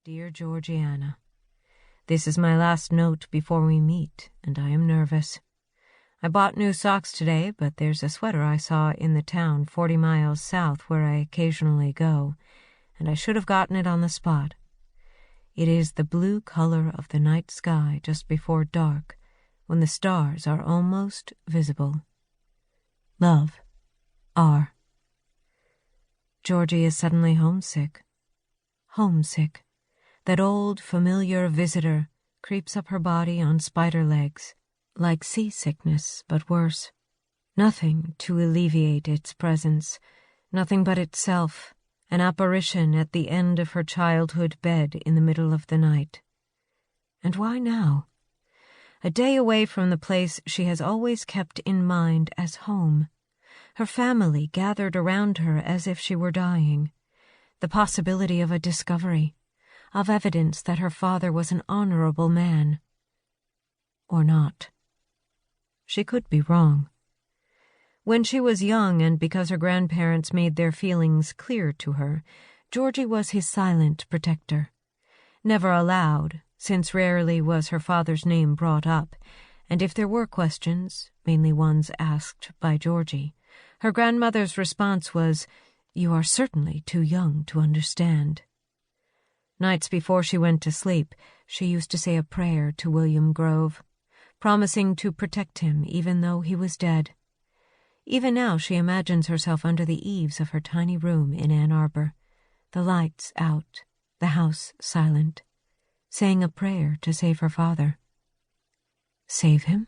Dear Georgiana, this is my last note before we meet, and I am nervous. I bought new socks today, but there's a sweater I saw in the town 40 miles south where I occasionally go, and I should have gotten it on the spot. It is the blue color of the night sky just before dark, when the stars are almost visible. Love, R. Georgie is suddenly homesick. Homesick. That old, familiar visitor creeps up her body on spider legs, like seasickness, but worse. Nothing to alleviate its presence, nothing but itself, an apparition at the end of her childhood bed in the middle of the night. And why now? A day away from the place she has always kept in mind as home. Her family gathered around her as if she were dying. The possibility of a discovery, of evidence that her father was an honorable man. Or not. She could be wrong. When she was young, and because her grandparents made their feelings clear to her, Georgie was his silent protector. Never allowed, since rarely was her father's name brought up, and if there were questions, mainly ones asked by Georgie, her grandmother's response was, "You are certainly too young to understand." Nights before she went to sleep, she used to say a prayer to William Grove, promising to protect him even though he was dead. Even now she imagines herself under the eaves of her tiny room in Ann Arbor, the lights out, the house silent, saying a prayer to save her father. Save him?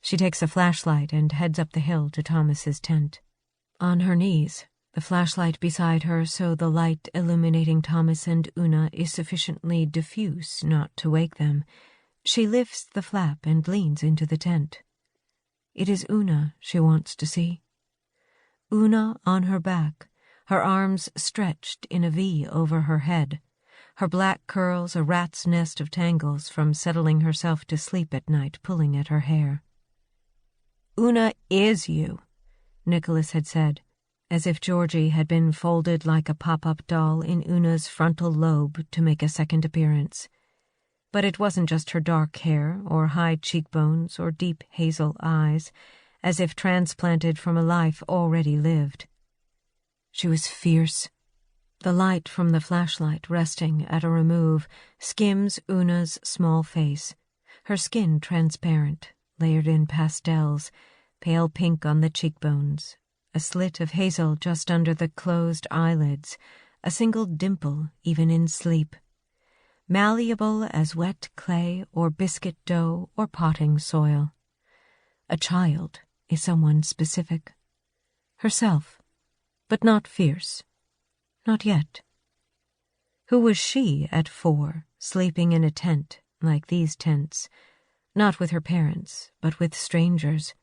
She takes a flashlight and heads up the hill to Thomas's tent. On her knees, the flashlight beside her so the light illuminating Thomas and Una is sufficiently diffuse not to wake them, she lifts the flap and leans into the tent. It is Una she wants to see. Una on her back, her arms stretched in a V over her head, her black curls a rat's nest of tangles from settling herself to sleep at night pulling at her hair. "Una is you," Nicholas had said, as if Georgie had been folded like a pop-up doll in Una's frontal lobe to make a second appearance. But it wasn't just her dark hair, or high cheekbones, or deep hazel eyes, as if transplanted from a life already lived. She was fierce. The light from the flashlight resting at a remove skims Una's small face, her skin transparent, layered in pastels, pale pink on the cheekbones, a slit of hazel just under the closed eyelids, a single dimple even in sleep. Malleable as wet clay or biscuit dough or potting soil. A child is someone specific. Herself, but not fierce. Not yet. Who was she at 4, sleeping in a tent like these tents, not with her parents, but with strangers?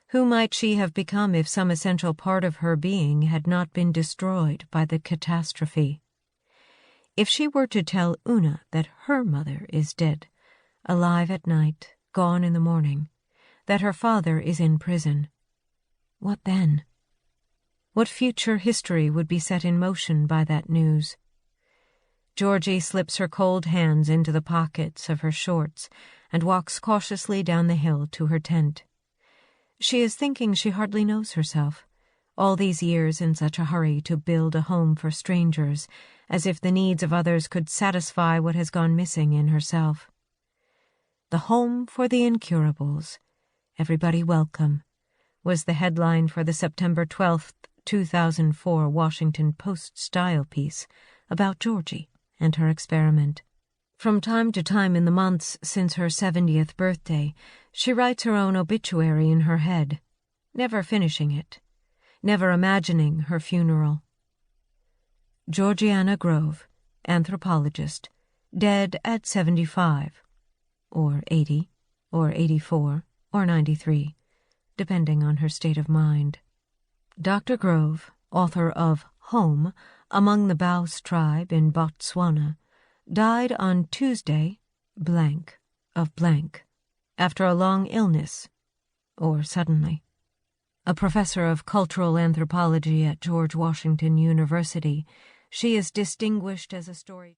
Who might she have become if some essential part of her being had not been destroyed by the catastrophe? If she were to tell Una that her mother is dead, alive at night, gone in the morning, that her father is in prison, what then? What future history would be set in motion by that news? Georgie slips her cold hands into the pockets of her shorts and walks cautiously down the hill to her tent. She is thinking she hardly knows herself, all these years in such a hurry to build a home for strangers, as if the needs of others could satisfy what has gone missing in herself. "The Home for the Incurables, Everybody Welcome," was the headline for the September 12th, 2004 Washington Post-style piece about Georgie and her experiment. From time to time in the months since her 70th birthday, she writes her own obituary in her head, never finishing it, never imagining her funeral. Georgianna Grove, anthropologist, dead at 75, or 80, or 84, or 93, depending on her state of mind. Dr. Grove, author of Home, Among the Baos Tribe in Botswana, died on Tuesday, blank, of blank, after a long illness, or suddenly. A professor of cultural anthropology at George Washington University, she is distinguished as a story